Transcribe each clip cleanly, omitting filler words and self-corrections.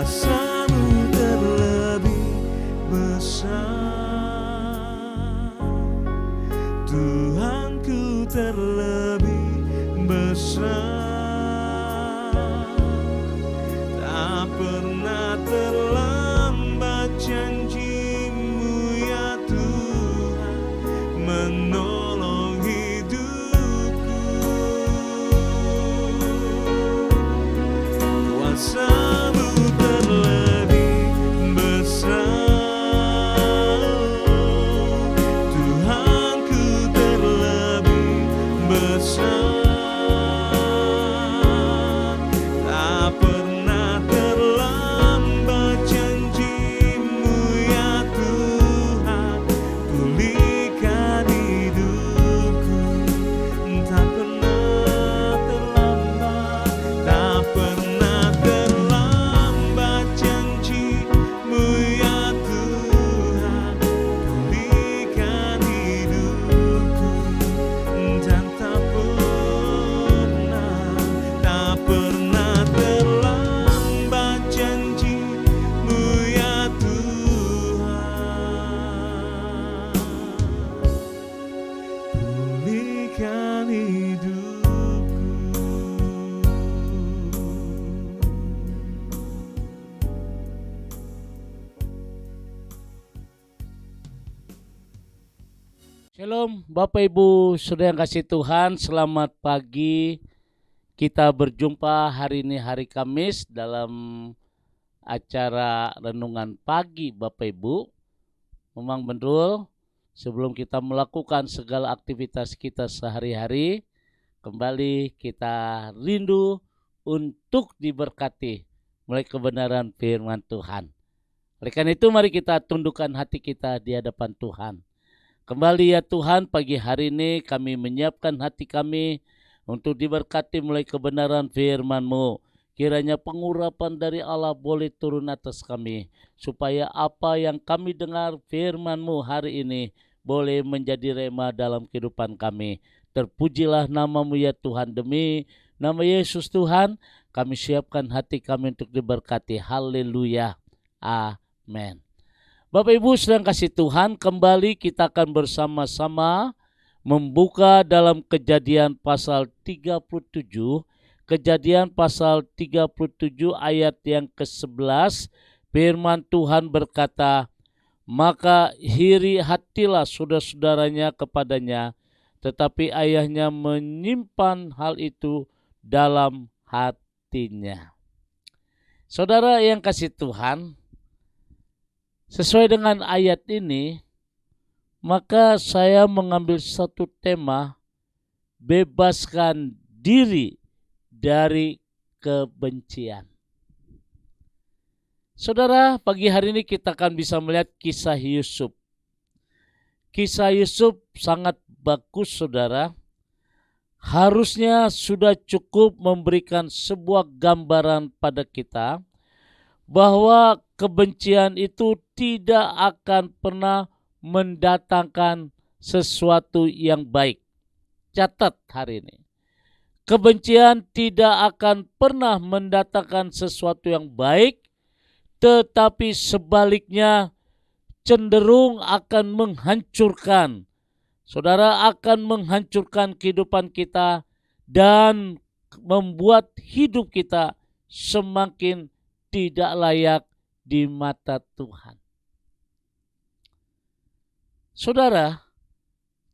Kuasamu terlebih besar, Tuhanku terlebih besar. Tak pernah terlambat janji-Mu ya Tuhan, menolong hidupku. Kuasa-Mu terlebih besar, Tuhanku terlebih besar. Tak pernah terlambat janji-Mu ya Tuhan, pulihkan hidupku. Tak pernah terlambat, tak pernah terlambat janji-Mu ya Tuhan, pulihkan hidupku. Dan tak pernah terlambat janji-Mu ya Tuhan, pulihkan hidupku. Shalom Bapak Ibu Saudara yang kasih Tuhan, selamat pagi. Kita berjumpa hari ini hari Kamis dalam acara renungan pagi Bapak Ibu. Memang betul, sebelum kita melakukan segala aktivitas kita sehari-hari, kembali kita rindu untuk diberkati melalui kebenaran firman Tuhan. Oleh karena itu mari kita tundukkan hati kita di hadapan Tuhan. Kembali ya Tuhan, pagi hari ini kami menyiapkan hati kami untuk diberkati mulai kebenaran firman-Mu. Kiranya pengurapan dari Allah boleh turun atas kami, supaya apa yang kami dengar firman-Mu hari ini boleh menjadi rema dalam kehidupan kami. Terpujilah nama-Mu ya Tuhan, demi nama Yesus Tuhan, kami siapkan hati kami untuk diberkati. Haleluya. Amin. Bapak Ibu sedang kasih Tuhan, kembali kita akan bersama-sama membuka dalam Kejadian pasal 37. Kejadian pasal 37 ayat yang ke-11. Firman Tuhan berkata, maka iri hatilah saudara-saudaranya kepadanya, tetapi ayahnya menyimpan hal itu dalam hatinya. Saudara yang kasih Tuhan, sesuai dengan ayat ini, maka saya mengambil satu tema, bebaskan diri dari kebencian. Saudara, pagi hari ini kita akan bisa melihat kisah Yusuf. Kisah Yusuf sangat bagus, saudara. Harusnya sudah cukup memberikan sebuah gambaran pada kita bahwa kebencian itu tidak akan pernah mendatangkan sesuatu yang baik. Catat hari ini. Kebencian tidak akan pernah mendatangkan sesuatu yang baik, tetapi sebaliknya cenderung akan menghancurkan. Saudara, akan menghancurkan kehidupan kita dan membuat hidup kita semakin tidak layak di mata Tuhan. Saudara,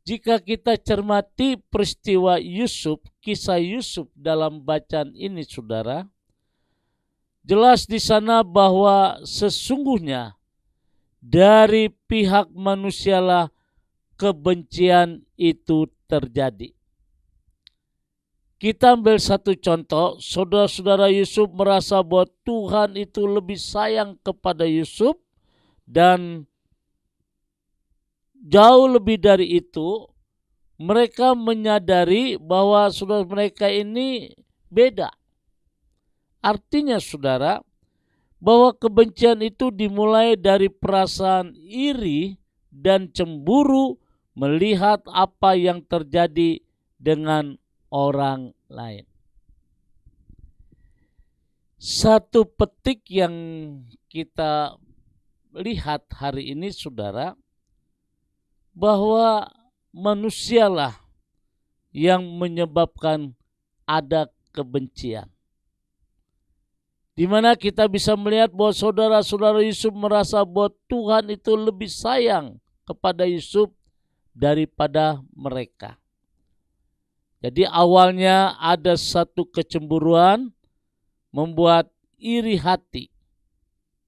jika kita cermati peristiwa Yusuf, kisah Yusuf dalam bacaan ini, saudara, jelas di sana bahwa sesungguhnya dari pihak manusialah kebencian itu terjadi. Kita ambil satu contoh, saudara-saudara Yusuf merasa bahwa Tuhan itu lebih sayang kepada Yusuf, dan jauh lebih dari itu, mereka menyadari bahwa saudara mereka ini beda. Artinya saudara, bahwa kebencian itu dimulai dari perasaan iri dan cemburu melihat apa yang terjadi dengan orang lain. Satu petik yang kita lihat hari ini, saudara, bahwa manusialah yang menyebabkan ada kebencian. Di mana kita bisa melihat bahwa saudara-saudara Yusuf merasa bahwa Tuhan itu lebih sayang kepada Yusuf daripada mereka. Jadi awalnya ada satu kecemburuan membuat iri hati.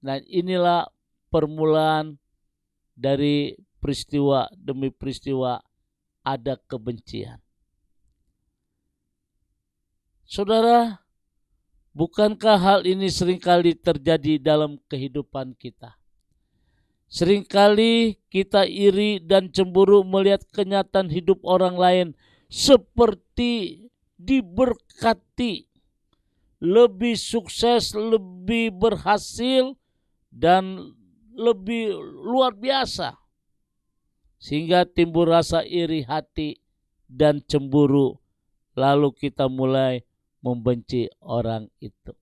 Nah, inilah permulaan dari peristiwa demi peristiwa ada kebencian. Saudara, bukankah hal ini seringkali terjadi dalam kehidupan kita? Seringkali kita iri dan cemburu melihat kenyataan hidup orang lain seperti diberkati, lebih sukses, lebih berhasil, dan lebih luar biasa. Sehingga timbul rasa iri hati dan cemburu, lalu kita mulai membenci orang itu.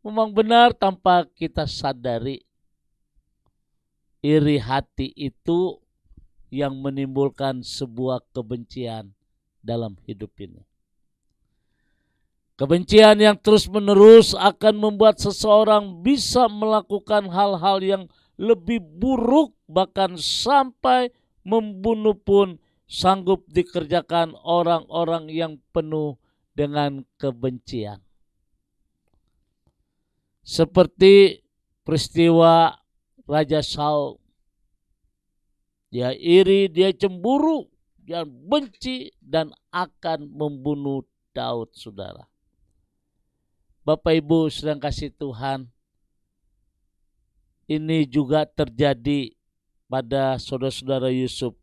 Memang benar tanpa kita sadari, iri hati itu yang menimbulkan sebuah kebencian dalam hidup ini. Kebencian yang terus-menerus akan membuat seseorang bisa melakukan hal-hal yang lebih buruk, bahkan sampai membunuh pun sanggup dikerjakan orang-orang yang penuh dengan kebencian. Seperti peristiwa Raja Saul. Dia iri, dia cemburu, dia benci dan akan membunuh Daud, saudara. Bapak Ibu sedang kasih Tuhan, ini juga terjadi pada saudara-saudara Yusuf.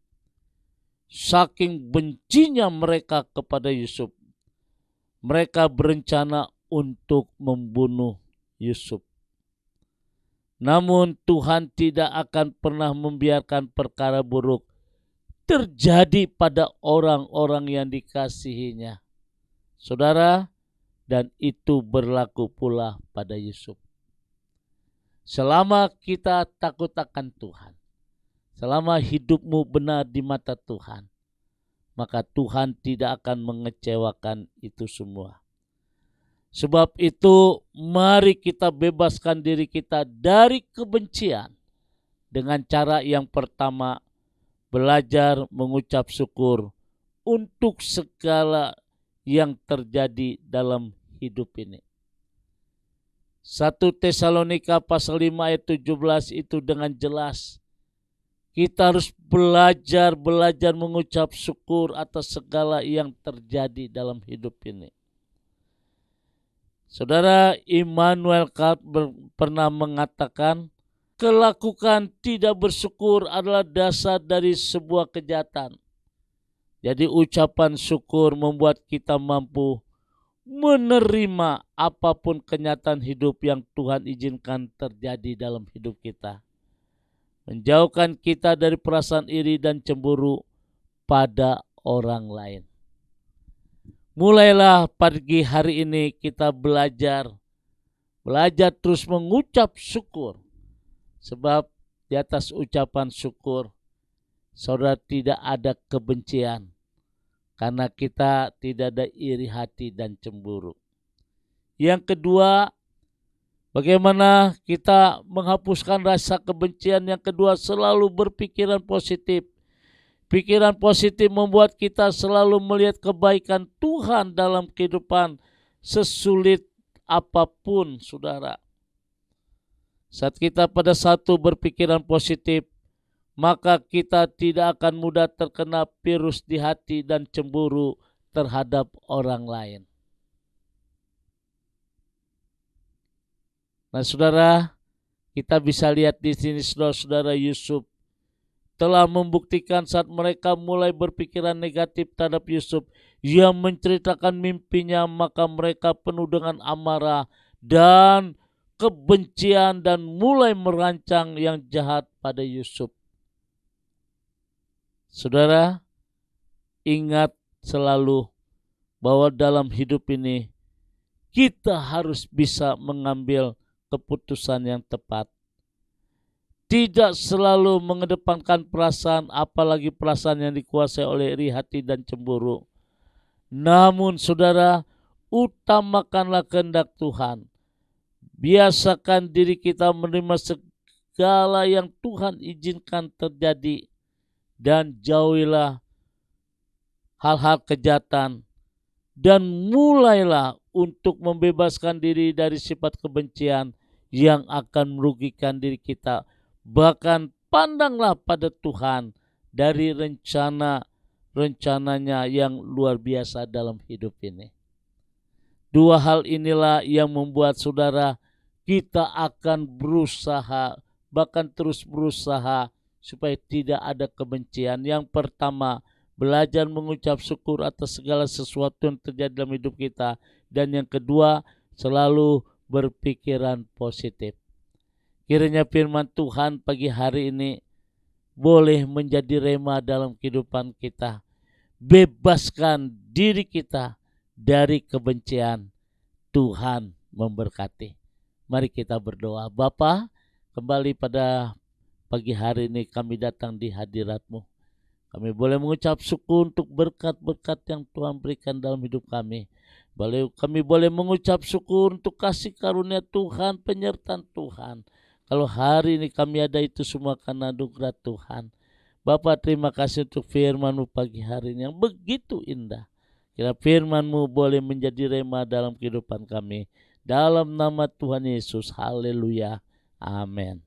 Saking bencinya mereka kepada Yusuf, mereka berencana untuk membunuh Yusuf. Namun Tuhan tidak akan pernah membiarkan perkara buruk terjadi pada orang-orang yang dikasihinya. Saudara, dan itu berlaku pula pada Yusuf. Selama kita takut akan Tuhan, selama hidupmu benar di mata Tuhan, maka Tuhan tidak akan mengecewakan itu semua. Sebab itu mari kita bebaskan diri kita dari kebencian dengan cara yang pertama, belajar mengucap syukur untuk segala yang terjadi dalam hidup ini. 1 Tesalonika pasal 5 ayat 17 itu dengan jelas. Kita harus belajar mengucap syukur atas segala yang terjadi dalam hidup ini. Saudara, Immanuel Kant pernah mengatakan, kelakukan tidak bersyukur adalah dasar dari sebuah kejahatan. Jadi ucapan syukur membuat kita mampu menerima apapun kenyataan hidup yang Tuhan izinkan terjadi dalam hidup kita. Menjauhkan kita dari perasaan iri dan cemburu pada orang lain. Mulailah pagi hari ini kita belajar terus mengucap syukur. Sebab di atas ucapan syukur, saudara, tidak ada kebencian. Karena kita tidak ada iri hati dan cemburu. Yang kedua, bagaimana kita menghapuskan rasa kebencian? Yang kedua, selalu berpikiran positif. Pikiran positif membuat kita selalu melihat kebaikan Tuhan dalam kehidupan sesulit apapun, saudara. Saat kita pada satu berpikiran positif, maka kita tidak akan mudah terkena virus di hati dan cemburu terhadap orang lain. Nah, saudara, kita bisa lihat di sini saudara-saudara Yusuf telah membuktikan saat mereka mulai berpikiran negatif terhadap Yusuf yang menceritakan mimpinya, maka mereka penuh dengan amarah dan kebencian dan mulai merancang yang jahat pada Yusuf. Saudara, ingat selalu bahwa dalam hidup ini kita harus bisa mengambil keputusan yang tepat. Tidak selalu mengedepankan perasaan, apalagi perasaan yang dikuasai oleh iri hati dan cemburu. Namun saudara, utamakanlah kehendak Tuhan. Biasakan diri kita menerima segala yang Tuhan izinkan terjadi. Dan jauhilah hal-hal kejahatan. Dan mulailah untuk membebaskan diri dari sifat kebencian yang akan merugikan diri kita. Bahkan pandanglah pada Tuhan dari rencananya yang luar biasa dalam hidup ini. Dua hal inilah yang membuat saudara kita akan berusaha, bahkan terus berusaha supaya tidak ada kebencian. Yang pertama, belajar mengucap syukur atas segala sesuatu yang terjadi dalam hidup kita. Dan yang kedua, selalu berpikiran positif. Kiranya firman Tuhan pagi hari ini boleh menjadi rema dalam kehidupan kita. Bebaskan diri kita dari kebencian. Tuhan memberkati. Mari kita berdoa. Bapa, kembali pada pagi hari ini kami datang di hadirat-Mu. Kami boleh mengucap syukur untuk berkat-berkat yang Tuhan berikan dalam hidup kami. Kami boleh mengucap syukur untuk kasih karunia Tuhan, penyertaan Tuhan. Kalau hari ini kami ada itu semua karena anugerah Tuhan. Bapa, terima kasih untuk firman-Mu pagi hari ini yang begitu indah. Kira firman-Mu boleh menjadi rema dalam kehidupan kami. Dalam nama Tuhan Yesus, haleluya, amin.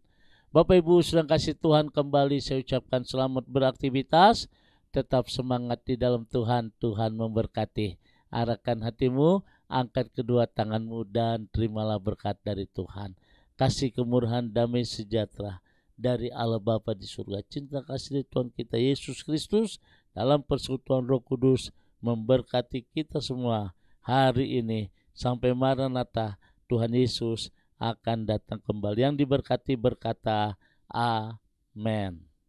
Bapak Ibu sedang kasih Tuhan, kembali saya ucapkan selamat beraktivitas. Tetap semangat di dalam Tuhan, Tuhan memberkati. Arahkan hatimu, angkat kedua tanganmu dan terimalah berkat dari Tuhan. Kasih kemurahan, damai sejahtera dari Allah Bapa di surga. Cinta kasih dari Tuhan kita Yesus Kristus dalam persekutuan Roh Kudus memberkati kita semua hari ini. Sampai Maranatha, Tuhan Yesus akan datang kembali. Yang diberkati berkata, Amin.